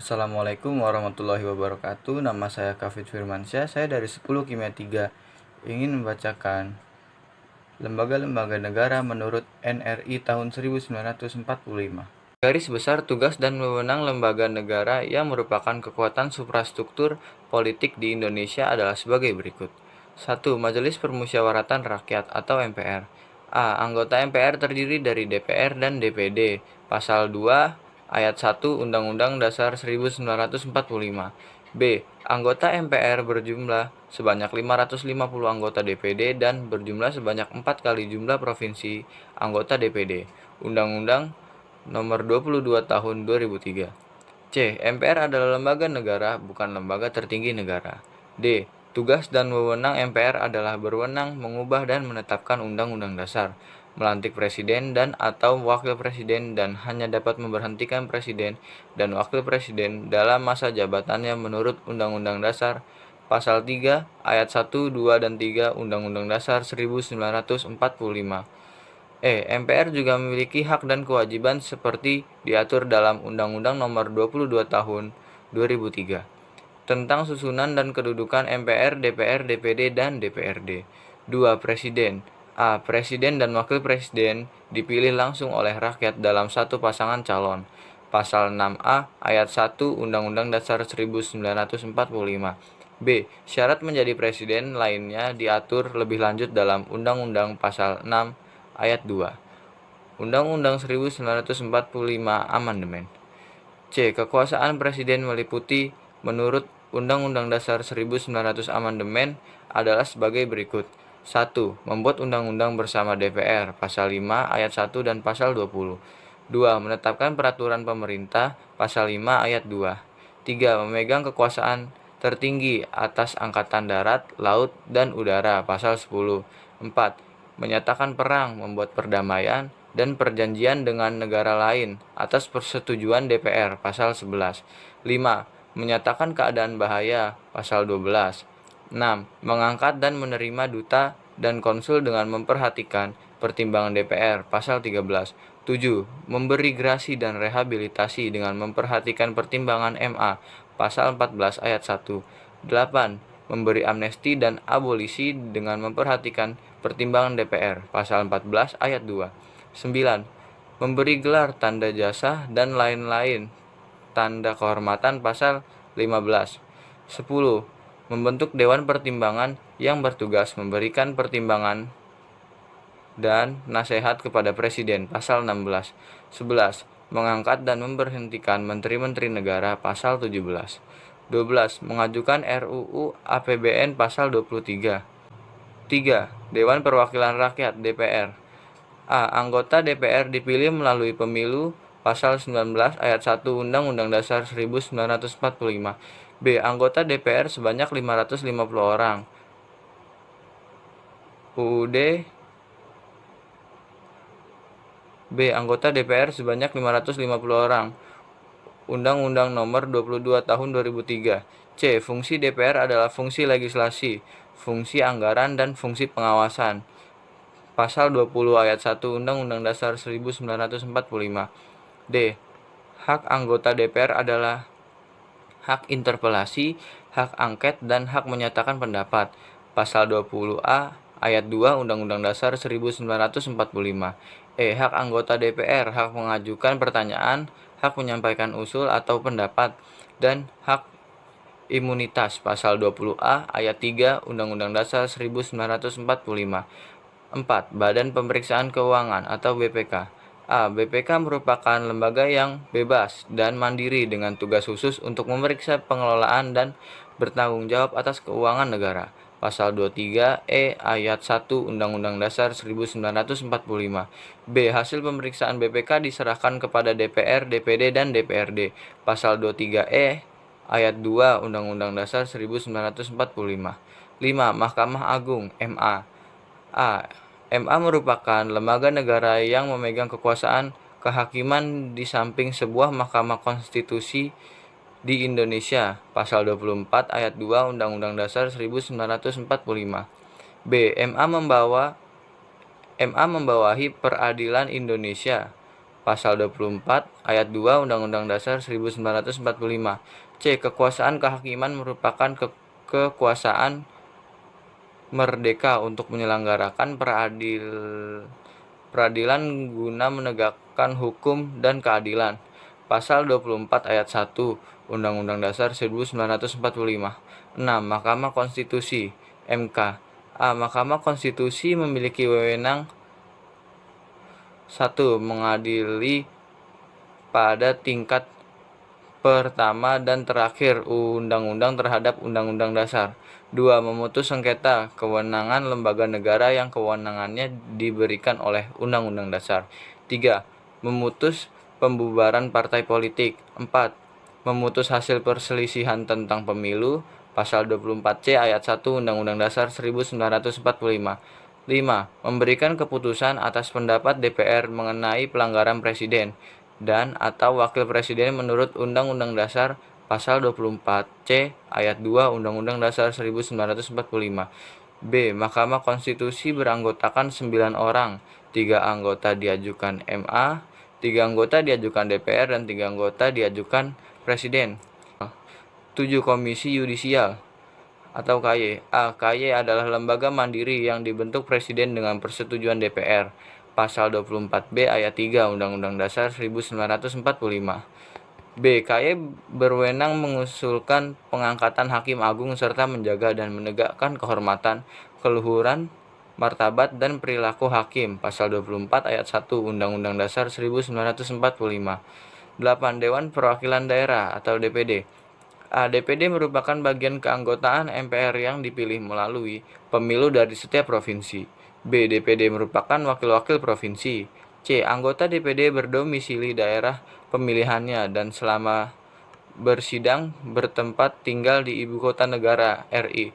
Assalamualaikum warahmatullahi wabarakatuh. Nama saya Kafid Firmansyah. Saya dari 10 Kimia 3 ingin membacakan lembaga-lembaga negara menurut NRI tahun 1945. Garis besar tugas dan wewenang lembaga negara yang merupakan kekuatan suprastruktur politik di Indonesia adalah sebagai berikut. 1. Majelis Permusyawaratan Rakyat atau MPR. Anggota MPR terdiri dari DPR dan DPD. Pasal 2 Ayat 1 Undang-Undang Dasar 1945. B. Anggota MPR berjumlah sebanyak 550 anggota DPD dan berjumlah sebanyak 4 kali jumlah provinsi anggota DPD. Undang-Undang Nomor 22 Tahun 2003. C. MPR adalah lembaga negara, bukan lembaga tertinggi negara. D. Tugas dan wewenang MPR adalah berwenang mengubah dan menetapkan undang-undang dasar, melantik presiden dan atau wakil presiden dan hanya dapat memberhentikan presiden dan wakil presiden dalam masa jabatannya menurut Undang-Undang Dasar Pasal 3 Ayat 1, 2, dan 3 Undang-Undang Dasar 1945. MPR juga memiliki hak dan kewajiban seperti diatur dalam Undang-Undang Nomor 22 Tahun 2003 tentang susunan dan kedudukan MPR, DPR, DPD, dan DPRD. 2. Presiden. Presiden dan wakil presiden dipilih langsung oleh rakyat dalam satu pasangan calon. Pasal 6A ayat 1 Undang-Undang Dasar 1945. B. Syarat menjadi presiden lainnya diatur lebih lanjut dalam Undang-Undang Pasal 6 ayat 2 Undang-Undang 1945 Amandemen. C. Kekuasaan presiden meliputi menurut Undang-Undang Dasar 1900 Amandemen adalah sebagai berikut. 1. Membuat undang-undang bersama DPR, Pasal 5 ayat 1 dan Pasal 20. 2. Menetapkan peraturan pemerintah, Pasal 5 ayat 2. 3. Memegang kekuasaan tertinggi atas angkatan darat, laut, dan udara, Pasal 10. 4. Menyatakan perang, membuat perdamaian, dan perjanjian dengan negara lain atas persetujuan DPR, Pasal 11. 5. Menyatakan keadaan bahaya, Pasal 12. 6. Mengangkat dan menerima duta dan konsul dengan memperhatikan pertimbangan DPR, Pasal 13. 7. Memberi grasi dan rehabilitasi dengan memperhatikan pertimbangan MA, Pasal 14 ayat 1. 8. Memberi amnesti dan abolisi dengan memperhatikan pertimbangan DPR, Pasal 14 ayat 2. 9. Memberi gelar tanda jasa dan lain-lain, tanda kehormatan, Pasal 15. 10. Membentuk Dewan Pertimbangan yang bertugas memberikan pertimbangan dan nasihat kepada Presiden, Pasal 16. 11. Mengangkat dan memberhentikan menteri-menteri negara, Pasal 17. 12. Mengajukan RUU APBN, Pasal 23. 3. Dewan Perwakilan Rakyat DPR. Anggota DPR dipilih melalui pemilu, Pasal 19 ayat 1 Undang-Undang Dasar 1945. B. Anggota DPR sebanyak 550 orang. UUD. B. Anggota DPR sebanyak 550 orang. Undang-Undang Nomor 22 Tahun 2003. C. Fungsi DPR adalah fungsi legislasi, fungsi anggaran, dan fungsi pengawasan. Pasal 20 ayat 1 Undang-Undang Dasar 1945. D. Hak anggota DPR adalah hak interpelasi, hak angket, dan hak menyatakan pendapat. Pasal 20A ayat 2 Undang-Undang Dasar 1945. Hak anggota DPR, hak mengajukan pertanyaan, hak menyampaikan usul atau pendapat, dan hak imunitas. Pasal 20A ayat 3 Undang-Undang Dasar 1945. 4. Badan Pemeriksaan Keuangan atau BPK. BPK merupakan lembaga yang bebas dan mandiri dengan tugas khusus untuk memeriksa pengelolaan dan bertanggung jawab atas keuangan negara. Pasal 23E ayat 1 Undang-Undang Dasar 1945. B. Hasil pemeriksaan BPK diserahkan kepada DPR, DPD, dan DPRD. Pasal 23E ayat 2 Undang-Undang Dasar 1945. 5. Mahkamah Agung MA. MA merupakan lembaga negara yang memegang kekuasaan kehakiman di samping sebuah mahkamah konstitusi di Indonesia. Pasal 24 ayat 2 Undang-Undang Dasar 1945. B. MA membawahi peradilan Indonesia. Pasal 24 ayat 2 Undang-Undang Dasar 1945. C. Kekuasaan kehakiman merupakan kekuasaan merdeka untuk menyelenggarakan peradilan guna menegakkan hukum dan keadilan. Pasal 24 ayat 1 Undang-Undang Dasar 1945. 6. Mahkamah Konstitusi (MK). A. Mahkamah Konstitusi memiliki wewenang 1. Mengadili pada tingkat pertama dan terakhir undang-undang terhadap undang-undang dasar. 2. Memutus sengketa kewenangan lembaga negara yang kewenangannya diberikan oleh undang-undang dasar. 3. Memutus pembubaran partai politik. 4. Memutus hasil perselisihan tentang pemilu. Pasal 24C ayat 1 Undang-Undang Dasar 1945. 5. Memberikan keputusan atas pendapat DPR mengenai pelanggaran presiden dan atau wakil presiden menurut Undang-Undang Dasar Pasal 24C ayat 2 Undang-Undang Dasar 1945. B. Mahkamah Konstitusi beranggotakan 9 orang, 3 anggota diajukan MA, 3 anggota diajukan DPR, dan 3 anggota diajukan Presiden. 7. Komisi Yudisial atau KY. A. KY adalah lembaga mandiri yang dibentuk Presiden dengan persetujuan DPR. Pasal 24B ayat 3 Undang-Undang Dasar 1945. B. KY berwenang mengusulkan pengangkatan hakim agung serta menjaga dan menegakkan kehormatan, keluhuran, martabat, dan perilaku hakim. Pasal 24 ayat 1 Undang-Undang Dasar 1945. 8. Dewan Perwakilan Daerah atau DPD. A. DPD merupakan bagian keanggotaan MPR yang dipilih melalui pemilu dari setiap provinsi. B. DPD merupakan wakil-wakil provinsi. C. Anggota DPD berdomisili daerah pemilihannya dan selama bersidang bertempat tinggal di ibu kota negara RI.